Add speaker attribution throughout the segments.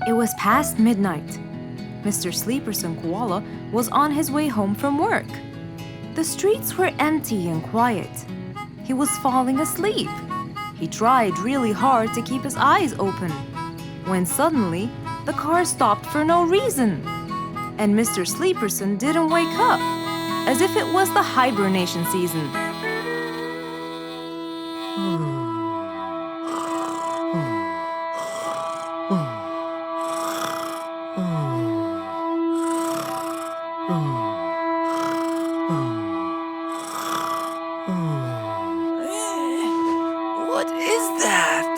Speaker 1: It was past midnight. Mr. Sleeperson Koala was on his way home from work. The streets were empty and quiet. He was falling asleep. He tried really hard to keep his eyes open, when suddenly the car stopped for no reason. And Mr. Sleeperson didn't wake up, as if it was the hibernation season.
Speaker 2: What is that?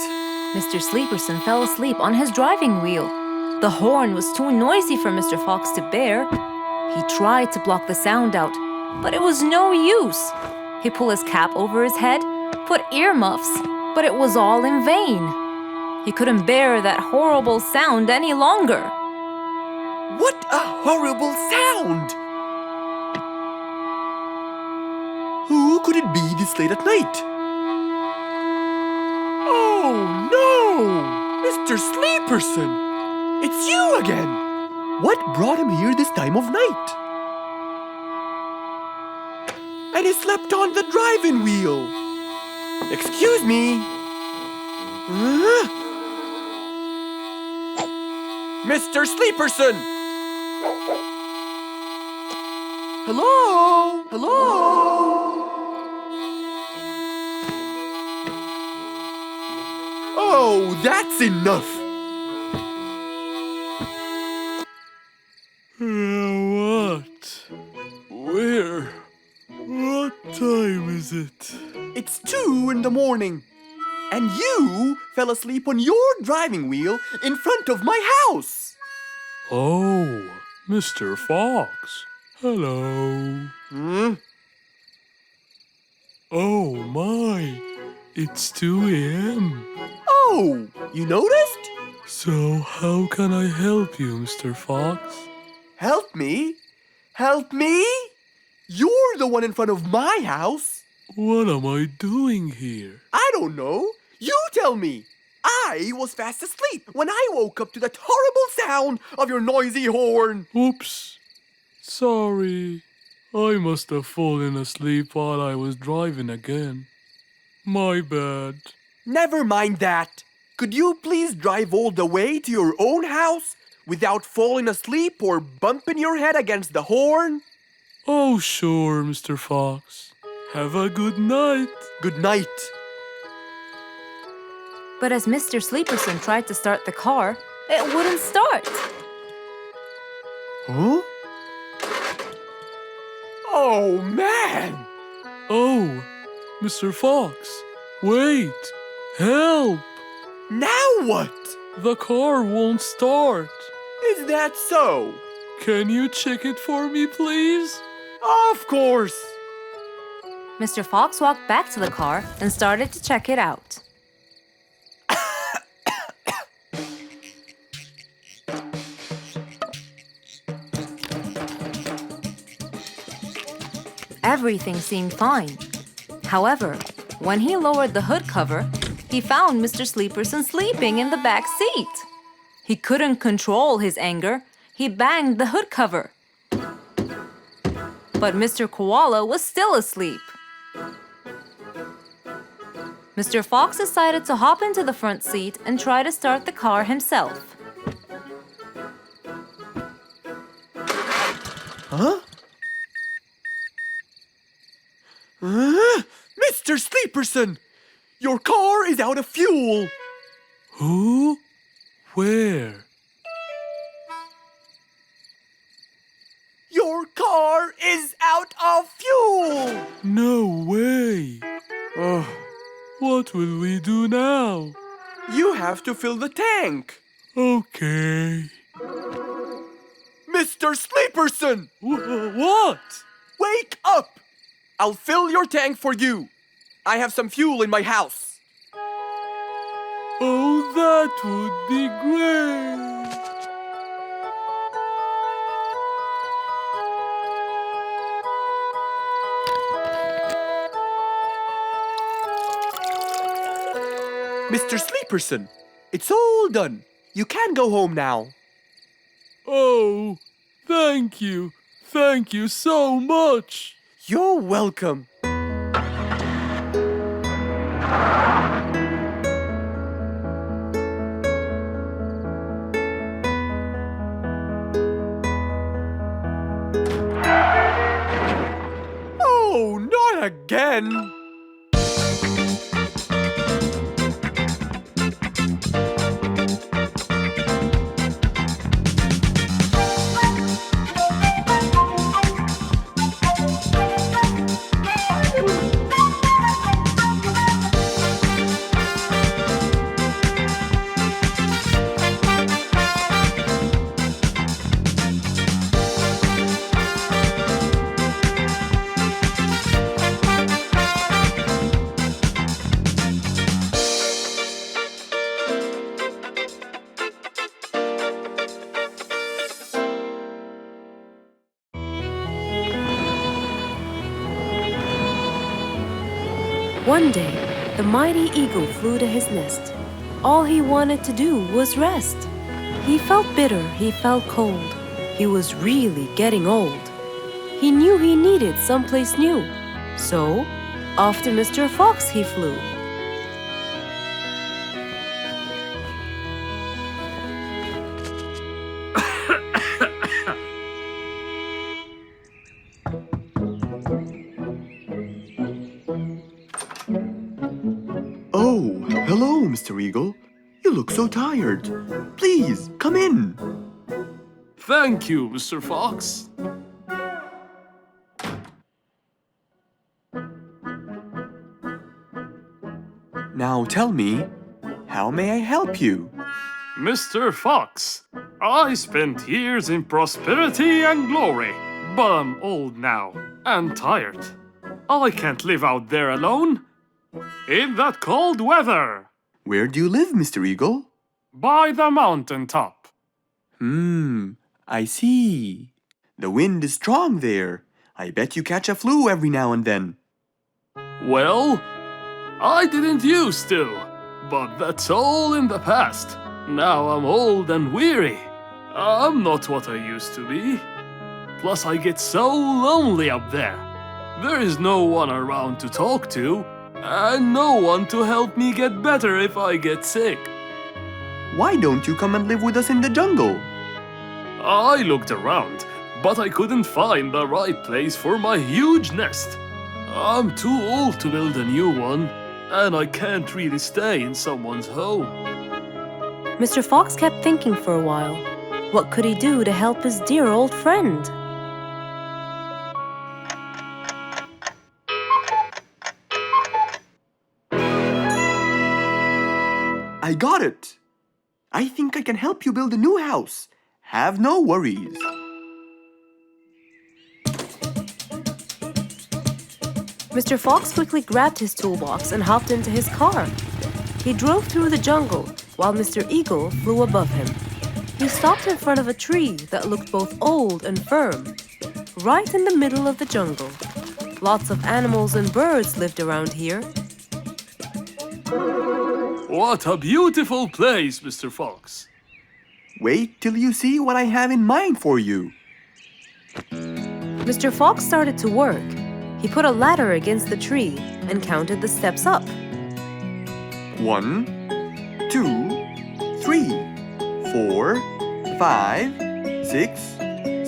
Speaker 1: Mr. Sleeperson fell asleep on his driving wheel. The horn was too noisy for Mr. Fox to bear. He tried to block the sound out, but it was no use. He pulled his cap over his head, put earmuffs, but it was all in vain. He couldn't bear that horrible sound any longer.
Speaker 2: What a horrible sound! Who could it be this late at night? Oh no! Mr. Sleeperson! It's you again! What brought him here this time of night? And he slept on the driving wheel. Excuse me. Mr. Sleeperson! Hello? Hello? Oh, that's enough!
Speaker 3: What? Where? What time is it?
Speaker 2: It's 2 in the morning. And you fell asleep on your driving wheel in front of my house.
Speaker 3: Oh, Mr. Fox. Hello. Oh my, it's 2 a.m.
Speaker 2: Oh, you noticed?
Speaker 3: So how can I help you, Mr. Fox?
Speaker 2: Help me? Help me? You're the one in front of my house.
Speaker 3: What am I doing here?
Speaker 2: I don't know. You tell me. I was fast asleep when I woke up to that horrible sound of your noisy horn.
Speaker 3: Oops. Sorry. I must have fallen asleep while I was driving again. My bad.
Speaker 2: Never mind that. Could you please drive all the way to your own house without falling asleep or bumping your head against the horn?
Speaker 3: Oh, sure, Mr. Fox. Have a good night.
Speaker 2: Good night.
Speaker 1: But as Mr. Sleeperson tried to start the car, it wouldn't start.
Speaker 2: Huh? Oh, man!
Speaker 3: Oh, Mr. Fox, wait! Help!
Speaker 2: Now what?
Speaker 3: The car won't start.
Speaker 2: Is that so?
Speaker 3: Can you check it for me, please?
Speaker 2: Of course!
Speaker 1: Mr. Fox walked back to the car and started to check it out. Everything seemed fine. However, when he lowered the hood cover, he found Mr. Sleeperson sleeping in the back seat. He couldn't control his anger. He banged the hood cover. But Mr. Koala was still asleep. Mr. Fox decided to hop into the front seat and try to start the car himself.
Speaker 2: Huh? Mr. Sleeperson! Your car is out of fuel!
Speaker 3: Who? Where?
Speaker 2: Your car is out of fuel!
Speaker 3: No way!
Speaker 2: Oh,
Speaker 3: What will we do now?
Speaker 2: You have to fill the tank.
Speaker 3: Okay.
Speaker 2: Mr. Sleeperson!
Speaker 3: What?
Speaker 2: Wake up! I'll fill your tank for you. I have some fuel in my house.
Speaker 3: Oh, that would be great.
Speaker 2: Mr. Sleeperson, it's all done. You can go home now.
Speaker 3: Oh, thank you. Thank you so much.
Speaker 2: You're welcome. Oh, not again!
Speaker 1: One day, the mighty eagle flew to his nest. All he wanted to do was rest. He felt bitter, he felt cold. He was really getting old. He knew he needed someplace new. So, off to Mr. Fox he flew.
Speaker 2: Oh, hello, Mr. Eagle. You look so tired. Please, come in.
Speaker 3: Thank you, Mr. Fox.
Speaker 2: Now tell me, how may I help you?
Speaker 3: Mr. Fox, I spent years in prosperity and glory, but I'm old now and tired. I can't live out there alone in that cold weather.
Speaker 2: Where do you live, Mr. Eagle?
Speaker 3: By the mountain top.
Speaker 2: I see. The wind is strong there. I bet you catch a flu every now and then.
Speaker 3: Well, I didn't used to, but that's all in the past. Now I'm old and weary. I'm not what I used to be. Plus I get so lonely up there. There is no one around to talk to, and no one to help me get better if I get sick.
Speaker 2: Why don't you come and live with us in the jungle?
Speaker 3: I looked around, but I couldn't find the right place for my huge nest. I'm too old to build a new one, and I can't really stay in someone's home.
Speaker 1: Mr. Fox kept thinking for a while. What could he do to help his dear old friend?
Speaker 2: I got it. I think I can help you build a new house. Have no worries.
Speaker 1: Mr. Fox quickly grabbed his toolbox and hopped into his car. He drove through the jungle while Mr. Eagle flew above him. He stopped in front of a tree that looked both old and firm, right in the middle of the jungle. Lots of animals and birds lived around here.
Speaker 3: What a beautiful place, Mr. Fox.
Speaker 2: Wait till you see what I have in mind for you.
Speaker 1: Mr. Fox started to work. He put a ladder against the tree and counted the steps up.
Speaker 2: 1, 2, 3, 4, 5, 6,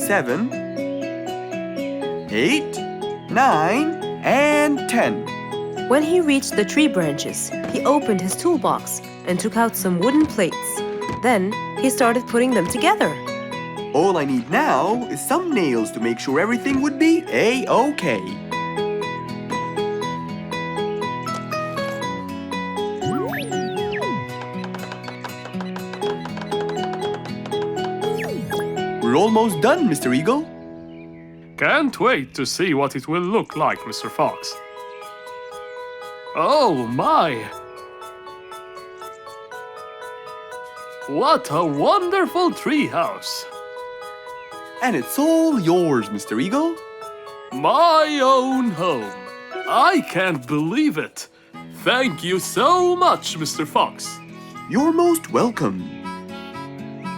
Speaker 2: 7, 8, 9, and 10.
Speaker 1: When he reached the tree branches, he opened his toolbox and took out some wooden plates. Then he started putting them together.
Speaker 2: All I need now is some nails to make sure everything would be A-okay. We're almost done, Mr. Eagle.
Speaker 3: Can't wait to see what it will look like, Mr. Fox. Oh my! What a wonderful treehouse!
Speaker 2: And it's all yours, Mr. Eagle.
Speaker 3: My own home. I can't believe it. Thank you so much, Mr. Fox.
Speaker 2: You're most welcome.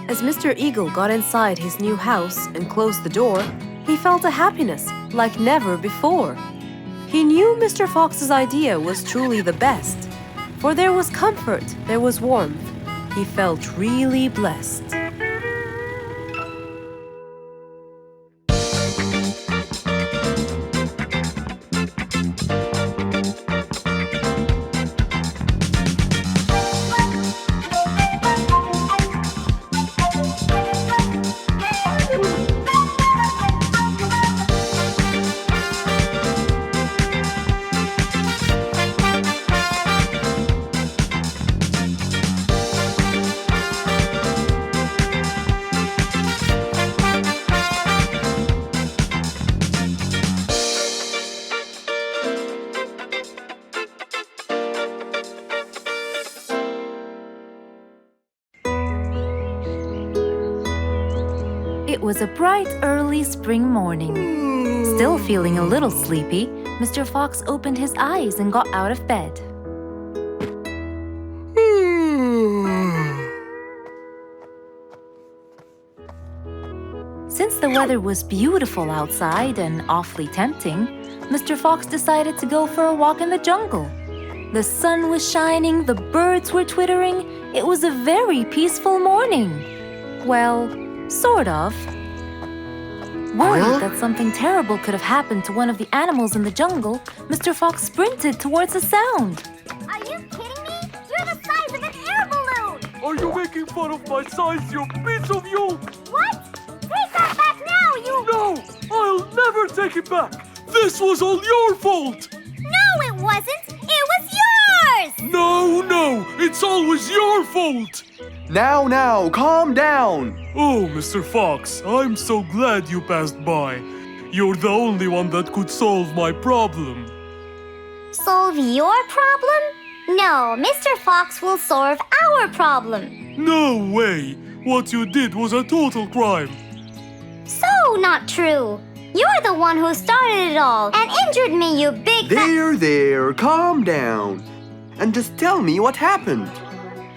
Speaker 1: As Mr. Eagle got inside his new house and closed the door, he felt a happiness like never before. He knew Mr. Fox's idea was truly the best, for there was comfort, there was warmth. He felt really blessed. It was a bright early spring morning. Still feeling a little sleepy, Mr. Fox opened his eyes and got out of bed. Since the weather was beautiful outside and awfully tempting, Mr. Fox decided to go for a walk in the jungle. The sun was shining, the birds were twittering. It was a very peaceful morning. Well, sort of. Worried that something terrible could have happened to one of the animals in the jungle, Mr. Fox sprinted towards the sound.
Speaker 4: Are you kidding me? You're the size of an air balloon!
Speaker 3: Are you making fun of my size, you piece of you?
Speaker 4: What? Take that back now, you...
Speaker 3: No! I'll never take it back! This was all your fault!
Speaker 4: No, it wasn't! It was yours!
Speaker 3: No! It's always your fault!
Speaker 2: Now, calm down.
Speaker 3: Oh, Mr. Fox, I'm so glad you passed by. You're the only one that could solve my problem.
Speaker 4: Solve your problem? No, Mr. Fox will solve our problem.
Speaker 3: No way! What you did was a total crime.
Speaker 4: So not true. You're the one who started it all and injured me, you big...
Speaker 2: There, calm down. And just tell me what happened.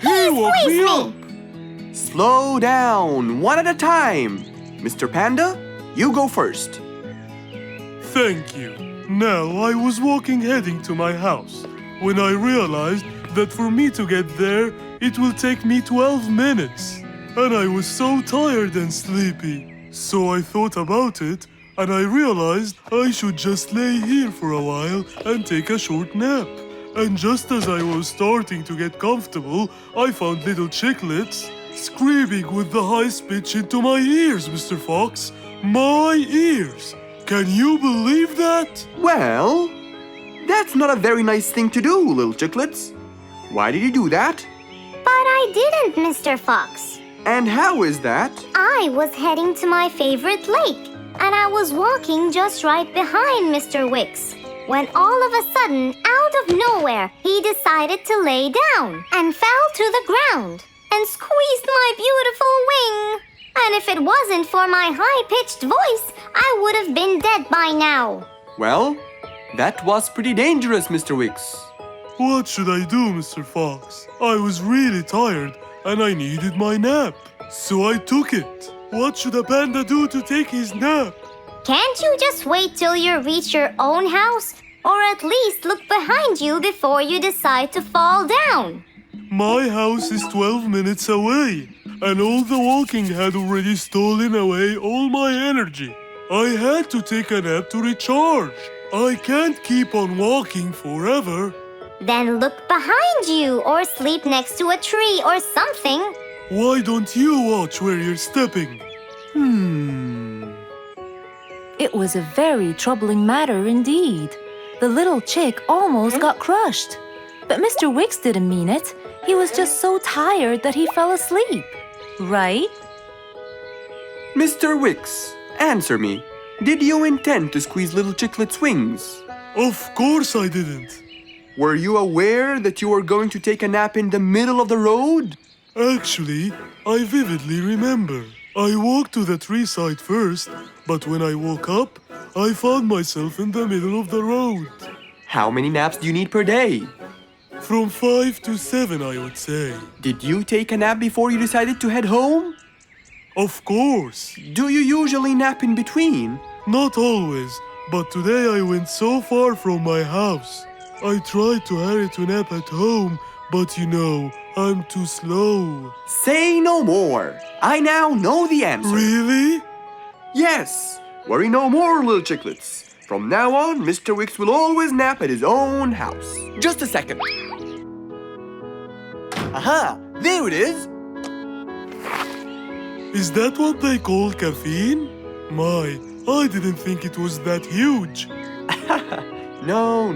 Speaker 4: He
Speaker 3: woke
Speaker 4: squeezed
Speaker 3: me
Speaker 4: me!
Speaker 2: Slow down, one at a time. Mr. Panda, you go first.
Speaker 3: Thank you. Now, I was walking heading to my house when I realized that for me to get there, it will take me 12 minutes. And I was so tired and sleepy. So I thought about it, and I realized I should just lay here for a while and take a short nap. And just as I was starting to get comfortable, I found little chicklets screaming with the highest pitch into my ears, Mr. Fox. My ears! Can you believe that?
Speaker 2: Well, that's not a very nice thing to do, little chicklets. Why did you do that?
Speaker 4: But I didn't, Mr. Fox.
Speaker 2: And how is that?
Speaker 4: I was heading to my favorite lake, and I was walking just right behind Mr. Wicks, when all of a sudden, out of nowhere, he decided to lay down and fell to the ground and squeezed my beautiful wing. And if it wasn't for my high-pitched voice, I would have been dead by now.
Speaker 2: Well, that was pretty dangerous, Mr. Wicks.
Speaker 3: What should I do, Mr. Fox? I was really tired and I needed my nap. So I took it. What should a panda do to take his nap?
Speaker 4: Can't you just wait till you reach your own house? Or at least look behind you before you decide to fall down?
Speaker 3: My house is 12 minutes away, and all the walking had already stolen away all my energy. I had to take a nap to recharge. I can't keep on walking forever.
Speaker 4: Then look behind you or sleep next to a tree or something.
Speaker 3: Why don't you watch where you're stepping?
Speaker 1: It was a very troubling matter indeed. The little chick almost got crushed. But Mr. Wicks didn't mean it. He was just so tired that he fell asleep. Right?
Speaker 2: Mr. Wicks, answer me. Did you intend to squeeze little Chicklet's wings?
Speaker 5: Of course I didn't.
Speaker 2: Were you aware that you were going to take a nap in the middle of the road?
Speaker 5: Actually, I vividly remember. I walked to the tree side first, but when I woke up, I found myself in the middle of the road.
Speaker 2: How many naps do you need per day?
Speaker 5: From 5 to 7, I would say.
Speaker 2: Did you take a nap before you decided to head home?
Speaker 5: Of course.
Speaker 2: Do you usually nap in between?
Speaker 5: Not always, but today I went so far from my house. I tried to hurry to nap at home, but you know, I'm too slow.
Speaker 2: Say no more. I now know the answer.
Speaker 5: Really?
Speaker 2: Yes. Worry no more, little Chicklets. From now on, Mr. Wicks will always nap at his own house. Just a second. Aha! There it is!
Speaker 5: Is that what they call caffeine? My, I didn't think it was that huge.
Speaker 2: No.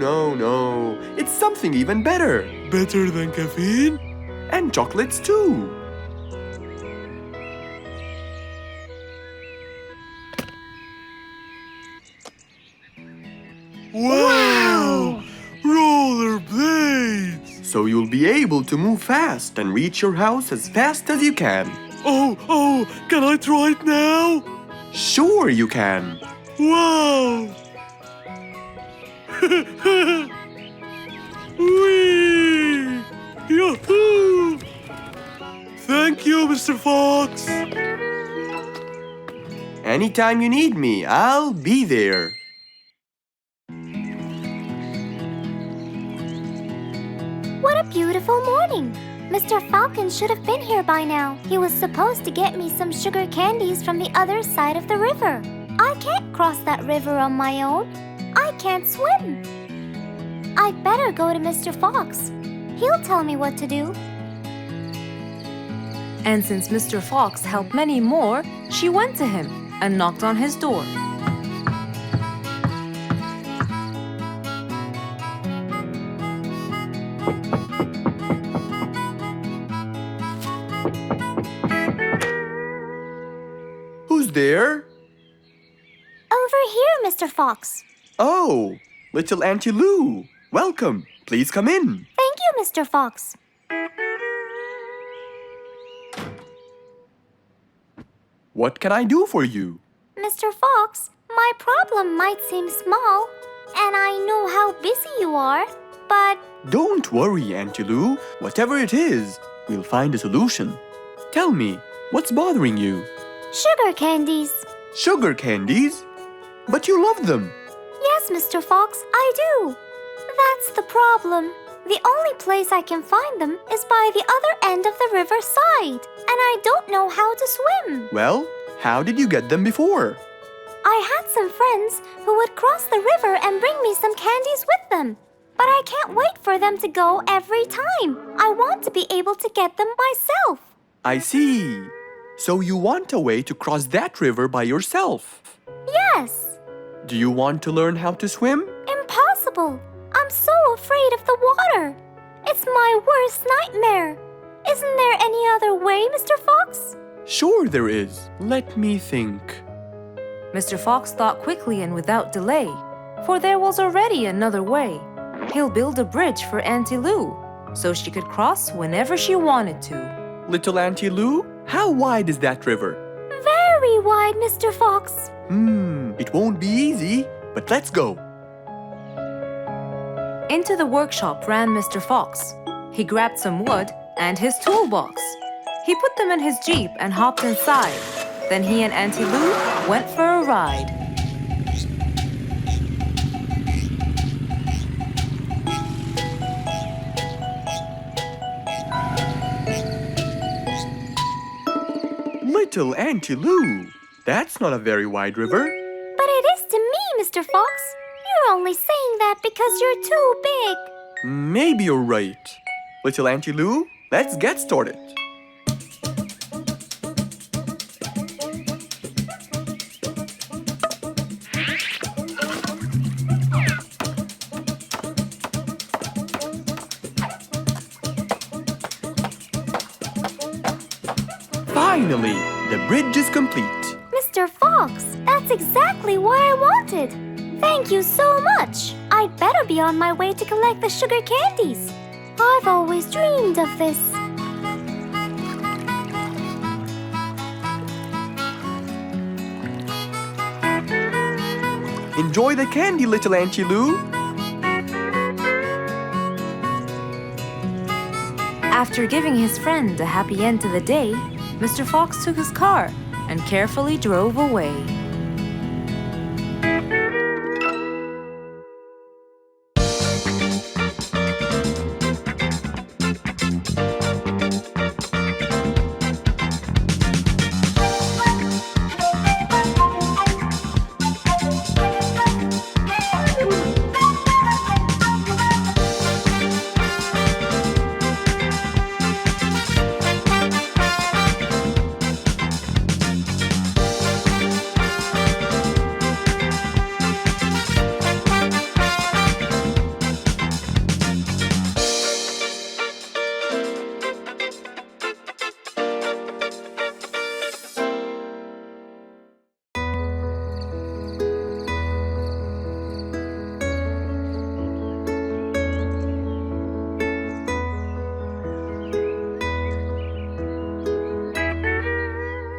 Speaker 2: It's something even better.
Speaker 5: Better than caffeine?
Speaker 2: And chocolates too.
Speaker 5: Wow! Rollerblades!
Speaker 2: So you'll be able to move fast and reach your house as fast as you can.
Speaker 5: Oh, can I try it now?
Speaker 2: Sure you can.
Speaker 5: Wow! Whee! Yahoo! Thank you, Mr. Fox.
Speaker 2: Anytime you need me, I'll be there.
Speaker 4: What a beautiful morning! Mr. Falcon should have been here by now. He was supposed to get me some sugar candies from the other side of the river. I can't cross that river on my own. I can't swim. I'd better go to Mr. Fox. He'll tell me what to do.
Speaker 1: And since Mr. Fox helped many more, she went to him and knocked on his door.
Speaker 2: Who's there?
Speaker 4: Over here, Mr. Fox.
Speaker 2: Oh, little Auntie Lou. Welcome. Please come in.
Speaker 4: Thank you, Mr. Fox.
Speaker 2: What can I do for you?
Speaker 4: Mr. Fox, my problem might seem small, and I know how busy you are, but
Speaker 2: Don't worry, Auntie Lou. Whatever it is, we'll find a solution. Tell me, what's bothering you?
Speaker 4: sugar candies.
Speaker 2: Sugar candies? But you love them.
Speaker 4: Yes, Mr. Fox, I do. That's the problem. The only place I can find them is by the other end of the river side, and I don't know how to swim.
Speaker 2: Well, how did you get them before?
Speaker 4: I had some friends who would cross the river and bring me some candies with them. But I can't wait for them to go every time. I want to be able to get them myself.
Speaker 2: I see. So you want a way to cross that river by yourself.
Speaker 4: Yes.
Speaker 2: Do you want to learn how to swim?
Speaker 4: Impossible. I'm so afraid of the water. It's my worst nightmare. Isn't there any other way, Mr. Fox?
Speaker 2: Sure there is. Let me think.
Speaker 1: Mr. Fox thought quickly and without delay, for there was already another way. He'll build a bridge for Auntie Lou, so she could cross whenever she wanted to.
Speaker 2: Little Auntie Lou, how wide is that river?
Speaker 4: Very wide, Mr. Fox.
Speaker 2: It won't be easy, but let's go.
Speaker 1: Into the workshop ran Mr. Fox. He grabbed some wood and his toolbox. He put them in his Jeep and hopped inside. Then he and Auntie Lou went for a ride.
Speaker 2: Little Auntie Lou, that's not a very wide river.
Speaker 4: But it is to me, Mr. Fox. You're only saying that because you're too big.
Speaker 2: Maybe you're right. Little Auntie Lou, let's get started.
Speaker 4: Finally,
Speaker 2: the bridge is complete.
Speaker 4: Mr. Fox! That's exactly what I wanted! Thank you so much! I'd better be on my way to collect the sugar candies. I've always dreamed of this.
Speaker 2: Enjoy the candy, little Auntie Lou.
Speaker 1: After giving his friend a happy end to the day, Mr. Fox took his car and carefully drove away.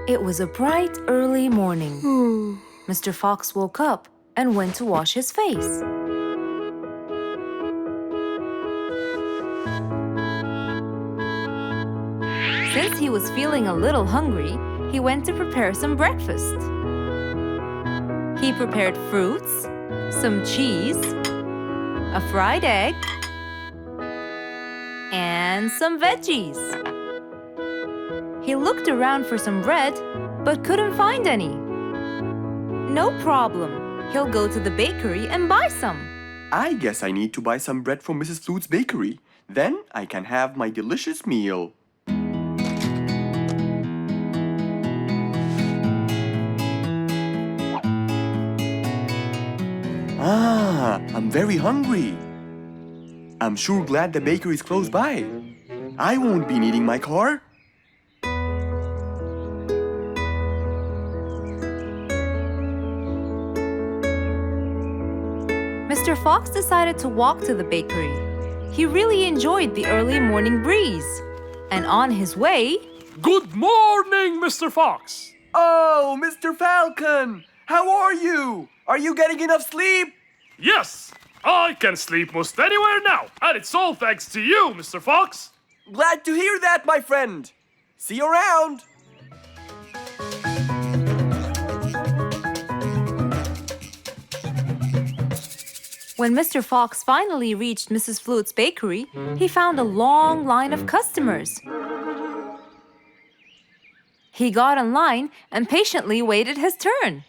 Speaker 1: It was a bright, early morning. Mr. Fox woke up and went to wash his face. Since he was feeling a little hungry, he went to prepare some breakfast. He prepared fruits, some cheese, a fried egg, and some veggies. He looked around for some bread, but couldn't find any. No problem. He'll go to the bakery and buy some.
Speaker 2: I guess I need to buy some bread from Mrs. Flute's bakery. Then I can have my delicious meal. I'm very hungry. I'm sure glad the bakery is close by. I won't be needing my car.
Speaker 1: Mr. Fox decided to walk to the bakery. He really enjoyed the early morning breeze. And on his way...
Speaker 3: Good morning, Mr. Fox!
Speaker 2: Oh, Mr. Falcon! How are you? Are you getting enough sleep?
Speaker 3: Yes, I can sleep most anywhere now, and it's all thanks to you, Mr. Fox.
Speaker 2: Glad to hear that, my friend. See you around.
Speaker 1: When Mr. Fox finally reached Mrs. Flute's bakery, he found a long line of customers. He got in line and patiently waited his turn.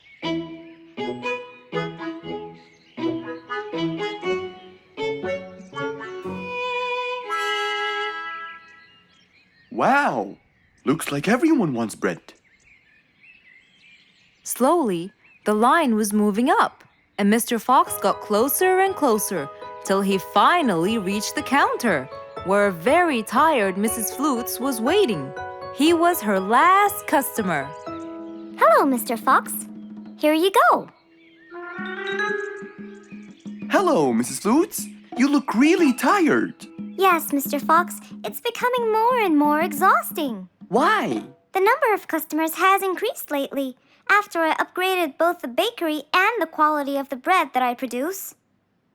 Speaker 2: Wow, looks like everyone wants bread.
Speaker 1: Slowly, the line was moving up, and Mr. Fox got closer and closer till he finally reached the counter, where a very tired Mrs. Flutes was waiting. He was her last customer.
Speaker 4: Hello, Mr. Fox. Here you go.
Speaker 2: Hello, Mrs. Flutes. You look really tired.
Speaker 4: Yes, Mr. Fox, it's becoming more and more exhausting.
Speaker 2: Why?
Speaker 4: The number of customers has increased lately after I upgraded both the bakery and the quality of the bread that I produce.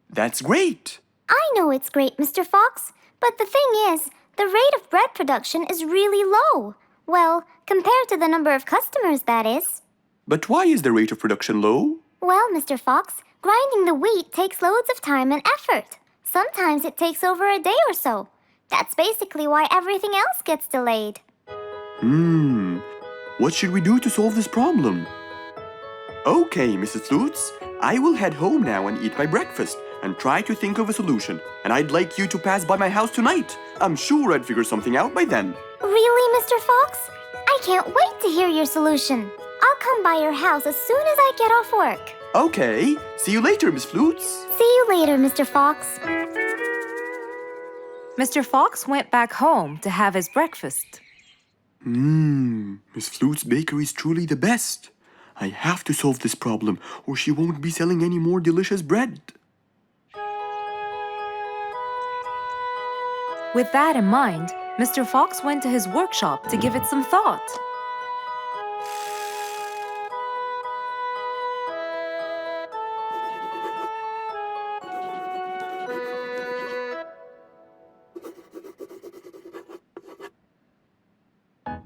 Speaker 2: That's great.
Speaker 4: I know it's great, Mr. Fox, but the thing is, the rate of bread production is really low. Well, compared to the number of customers, that is.
Speaker 2: But why is the rate of production low?
Speaker 4: Well, Mr. Fox, grinding the wheat takes loads of time and effort. Sometimes it takes over a day or so. That's basically why everything else gets delayed.
Speaker 2: What should we do to solve this problem? Okay, Mrs. Flutes, I will head home now and eat my breakfast and try to think of a solution. And I'd like you to pass by my house tonight. I'm sure I'd figure something out by then.
Speaker 4: Really, Mr. Fox? I can't wait to hear your solution. I'll come by your house as soon as I get off work.
Speaker 2: Okay, see you later, Miss Flutes.
Speaker 4: See you later, Mr. Fox.
Speaker 1: Mr. Fox went back home to have his breakfast.
Speaker 2: Miss Flute's bakery is truly the best. I have to solve this problem, or she won't be selling any more delicious bread.
Speaker 1: With that in mind, Mr. Fox went to his workshop to give it some thought.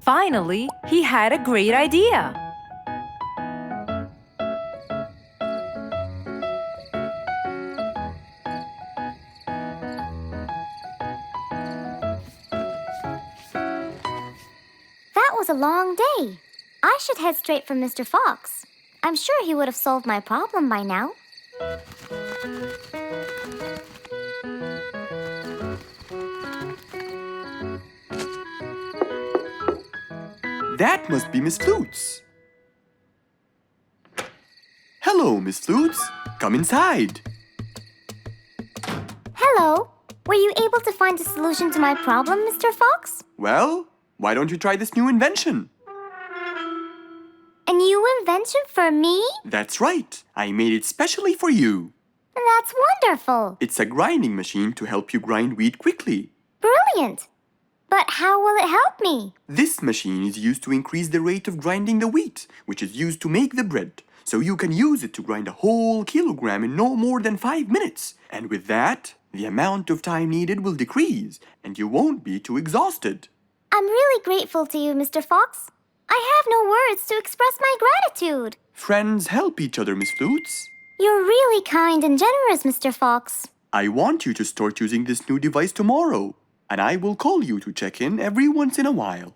Speaker 1: Finally, he had a great idea.
Speaker 4: That was a long day. I should head straight for Mr. Fox. I'm sure he would have solved my problem by now.
Speaker 2: That must be Miss Flutes. Hello, Miss Flutes. Come inside.
Speaker 4: Hello. Were you able to find a solution to my problem, Mr. Fox?
Speaker 2: Well, why don't you try this new invention?
Speaker 4: A new invention for me?
Speaker 2: That's right. I made it specially for you.
Speaker 4: That's wonderful.
Speaker 2: It's a grinding machine to help you grind wheat quickly.
Speaker 4: Brilliant. But how will it help me?
Speaker 2: This machine is used to increase the rate of grinding the wheat, which is used to make the bread. So you can use it to grind a whole kilogram in no more than 5 minutes. And with that, the amount of time needed will decrease, and you won't be too exhausted.
Speaker 4: I'm really grateful to you, Mr. Fox. I have no words to express my gratitude.
Speaker 2: Friends help each other, Miss Flutes.
Speaker 4: You're really kind and generous, Mr. Fox.
Speaker 2: I want you to start using this new device tomorrow, and I will call you to check in every once in a while.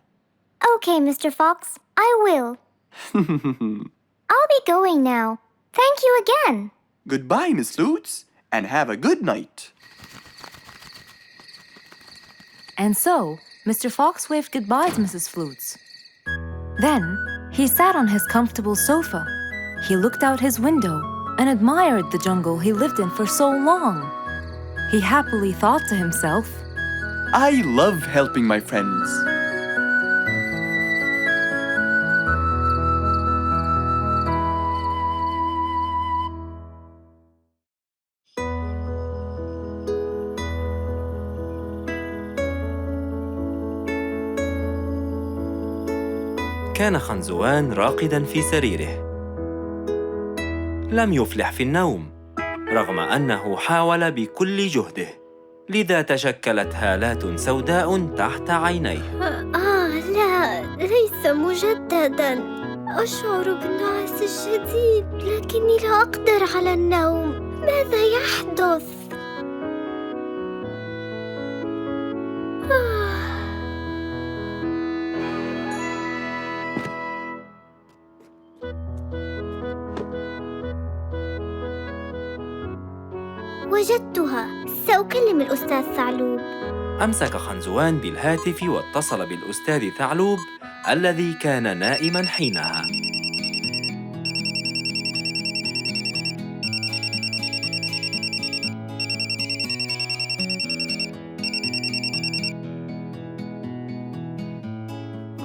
Speaker 4: Okay, Mr. Fox, I will. I'll be going now. Thank you again.
Speaker 2: Goodbye, Miss Flutes, and have a good night.
Speaker 1: And so, Mr. Fox waved goodbye to Mrs. Flutes. Then, he sat on his comfortable sofa. He looked out his window and admired the jungle he lived in for so long. He happily thought to himself,
Speaker 2: I love helping my friends.
Speaker 6: كان خنزوان راقداً في سريره. لم يفلح في النوم رغم أنه حاول بكل جهده، لذا تشكلت هالات سوداء تحت عينيه.
Speaker 4: لا، ليس مجدداً. أشعر بالنعاس الشديد، لكني لا أقدر على النوم. ماذا يحدث؟ وجدتها. سأكلم الأستاذ ثعلوب.
Speaker 6: أمسك خنزوان بالهاتف واتصل بالأستاذ ثعلوب الذي كان نائماً حينها.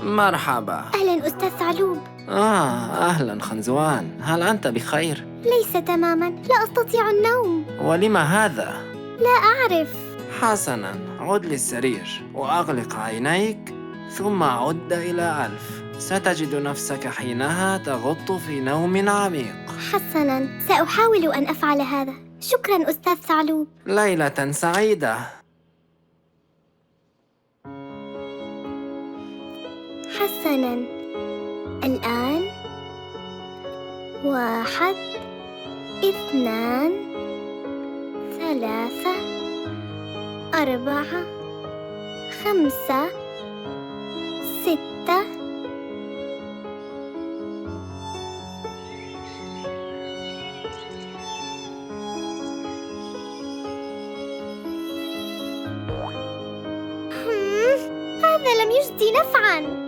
Speaker 6: مرحبا.
Speaker 4: أهلاً أستاذ ثعلوب.
Speaker 6: أهلاً خنزوان، هل أنت بخير؟
Speaker 4: ليس تماماً، لا أستطيع النوم.
Speaker 6: ولم هذا؟
Speaker 4: لا أعرف.
Speaker 6: حسناً، عد للسرير وأغلق عينيك ثم عد إلى 1000. ستجد نفسك حينها تغط في نوم عميق.
Speaker 4: حسناً، سأحاول أن أفعل هذا. شكراً أستاذ ثعلوب.
Speaker 6: ليلة سعيدة.
Speaker 4: حسناً، الآن 1 2 3 4 5 6 هذا لم يجدي نفعاً.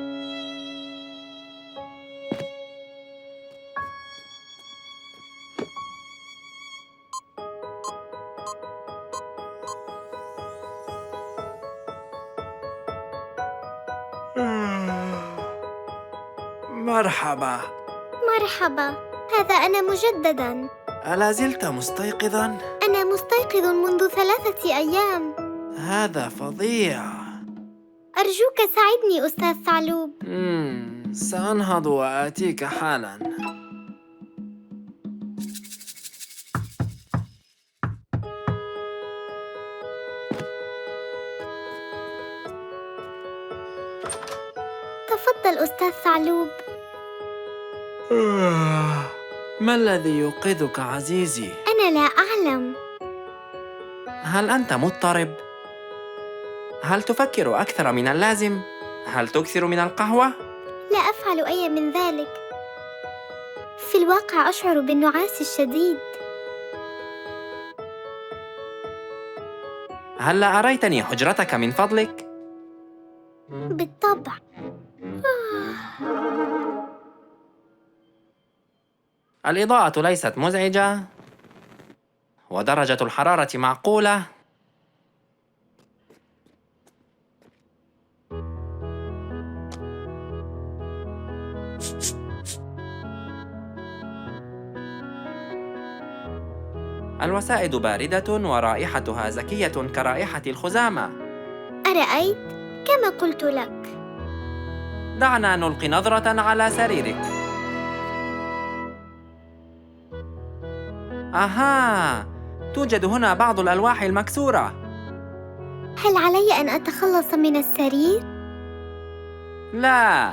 Speaker 6: مرحبا.
Speaker 4: مرحبا، هذا أنا مجدداً.
Speaker 6: ألا زلت مستيقظاً؟
Speaker 4: أنا مستيقظ منذ 3 أيام.
Speaker 6: هذا فظيع.
Speaker 4: أرجوك ساعدني أستاذ ثعلوب.
Speaker 6: سأنهض وآتيك حالاً.
Speaker 4: تفضل أستاذ ثعلوب.
Speaker 6: ما الذي يوقظك عزيزي؟
Speaker 4: أنا لا أعلم.
Speaker 6: هل أنت مضطرب؟ هل تفكر أكثر من اللازم؟ هل تكثر من القهوة؟
Speaker 4: لا أفعل أي من ذلك. في الواقع أشعر بالنعاس الشديد.
Speaker 6: هل أريتني حجرتك من فضلك؟
Speaker 4: بالطبع.
Speaker 6: الإضاءة ليست مزعجة، ودرجة الحرارة معقولة. الوسائد باردة ورائحتها زكية كرائحة الخزامة.
Speaker 4: أرأيت؟ كما قلت لك.
Speaker 6: دعنا نلقي نظرة على سريرك. أها، توجد هنا بعض الألواح المكسورة.
Speaker 4: هل علي أن أتخلص من السرير؟
Speaker 6: لا،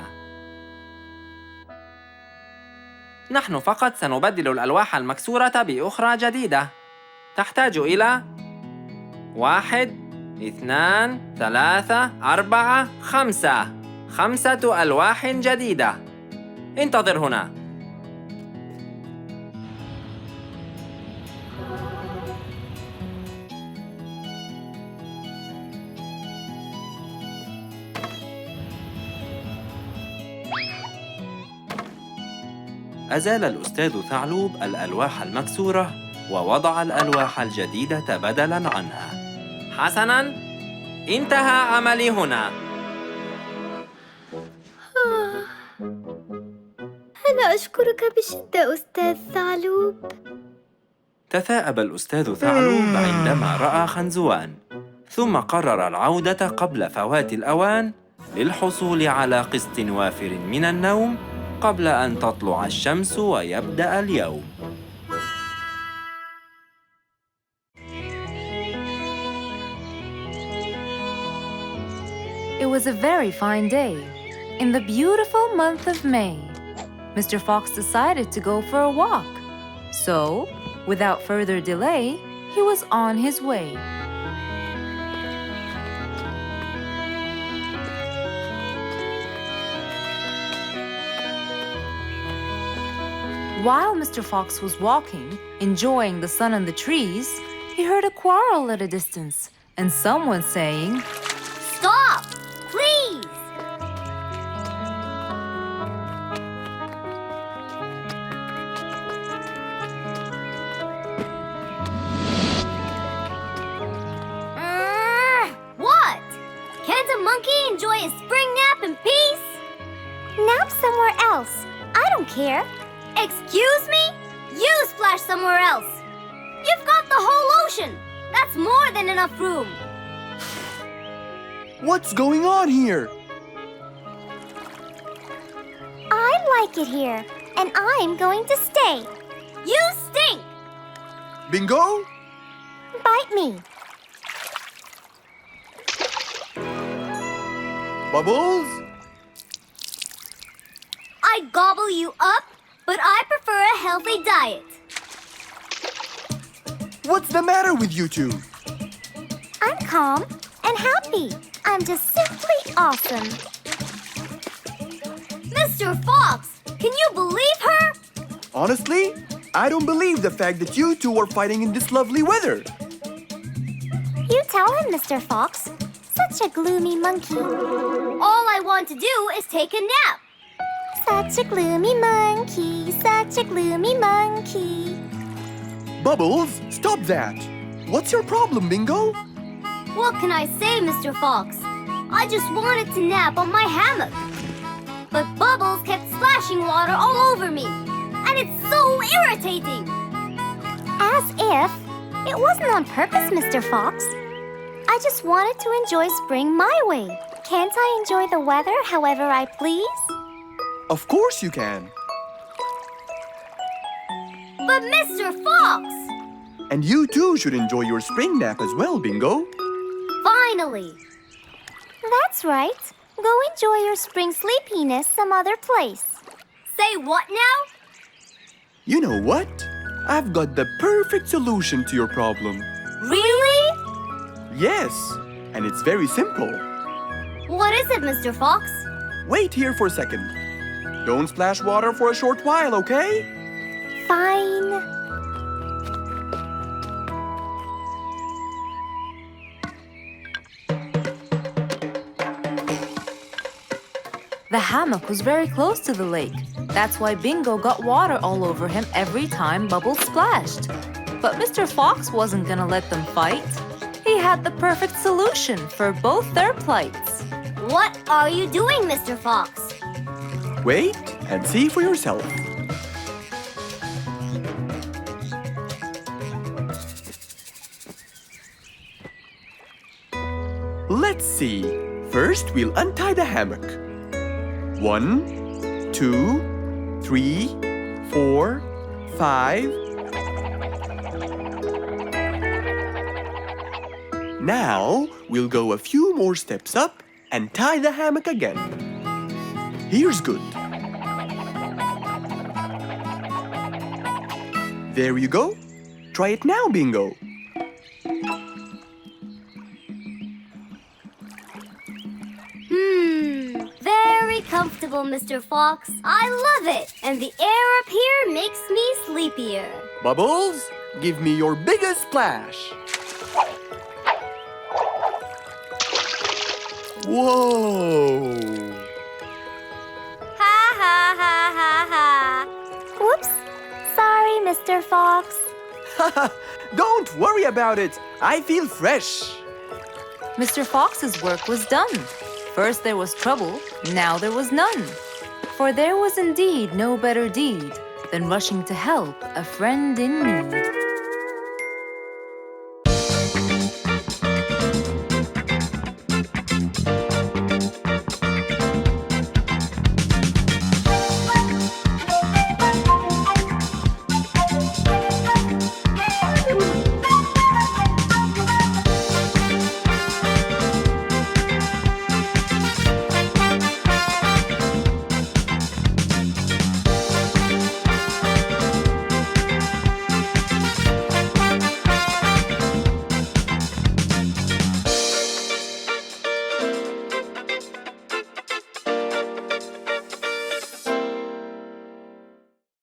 Speaker 6: نحن فقط سنبدل الألواح المكسورة بأخرى جديدة. تحتاج إلى 1 2 3 4 5 ألواح جديدة. انتظر هنا. أزال الأستاذ ثعلوب الألواح المكسورة ووضع الألواح الجديدة بدلاً عنها. حسناً، انتهى عملي هنا.
Speaker 4: أنا أشكرك بشدة أستاذ ثعلوب.
Speaker 6: تثاءب الأستاذ ثعلوب عندما رأى خنزوان، ثم قرر العودة قبل فوات الأوان للحصول على قسط وافر من النوم قبل أن تطلع الشمس ويبدأ اليوم.
Speaker 1: It was a very fine day, in the beautiful month of May. Mr. Fox decided to go for a walk. So, without further delay, he was on his way. While Mr. Fox was walking, enjoying the sun on the trees, he heard a quarrel at a distance and someone saying,
Speaker 4: Stop! Please! What? Can't a monkey enjoy a spring nap in peace? Nap somewhere else. I don't care. Excuse me? You splash somewhere else. You've got the whole ocean. That's more than enough room.
Speaker 2: What's going on here?
Speaker 4: I like it here, and I'm going to stay. You stink!
Speaker 2: Bingo?
Speaker 4: Bite me.
Speaker 2: Bubbles?
Speaker 4: I gobble you up, but I prefer a healthy diet.
Speaker 2: What's the matter with you two?
Speaker 4: I'm calm and happy. I'm just simply awesome. Mr. Fox, can you believe her?
Speaker 2: Honestly, I don't believe the fact that you two are fighting in this lovely weather.
Speaker 4: You tell him, Mr. Fox. Such a gloomy monkey. All I want to do is take a nap. Such a gloomy monkey, such a gloomy monkey.
Speaker 2: Bubbles, stop that. What's your problem, Bingo?
Speaker 4: What can I say, Mr. Fox? I just wanted to nap on my hammock. but Bubbles kept splashing water all over me. And it's so irritating. As if it wasn't on purpose, Mr. Fox. I just wanted to enjoy spring my way. Can't I enjoy the weather however I please?
Speaker 2: Of course you can.
Speaker 4: But Mr. Fox!
Speaker 2: And you too should enjoy your spring nap as well, Bingo.
Speaker 4: Finally! That's right. Go enjoy your spring sleepiness some other place. Say what now?
Speaker 2: You know what? I've got the perfect solution to your problem.
Speaker 4: Really?
Speaker 2: Yes, and it's very simple.
Speaker 4: What is it, Mr. Fox?
Speaker 2: Wait here for a second. Don't splash water for a short while, okay?
Speaker 4: Fine.
Speaker 1: The hammock was very close to the lake. That's why Bingo got water all over him every time Bubbles splashed. But Mr. Fox wasn't gonna let them fight. He had the perfect solution for both their plights.
Speaker 4: What are you doing, Mr. Fox?
Speaker 2: Wait and see for yourself. Let's see. First, we'll untie the hammock. 1, 2, 3, 4, 5. Now, we'll go a few more steps up and tie the hammock again. Here's good. There you go. Try it now, Bingo.
Speaker 4: Very comfortable, Mr. Fox. I love it. And the air up here makes me sleepier.
Speaker 2: Bubbles, give me your biggest splash. Whoa!
Speaker 4: Ha ha ha ha ha. Whoops. Sorry, Mr. Fox.
Speaker 2: Don't worry about it. I feel fresh.
Speaker 1: Mr. Fox's work was done. First there was trouble, now there was none. For there was indeed no better deed than rushing to help a friend in need.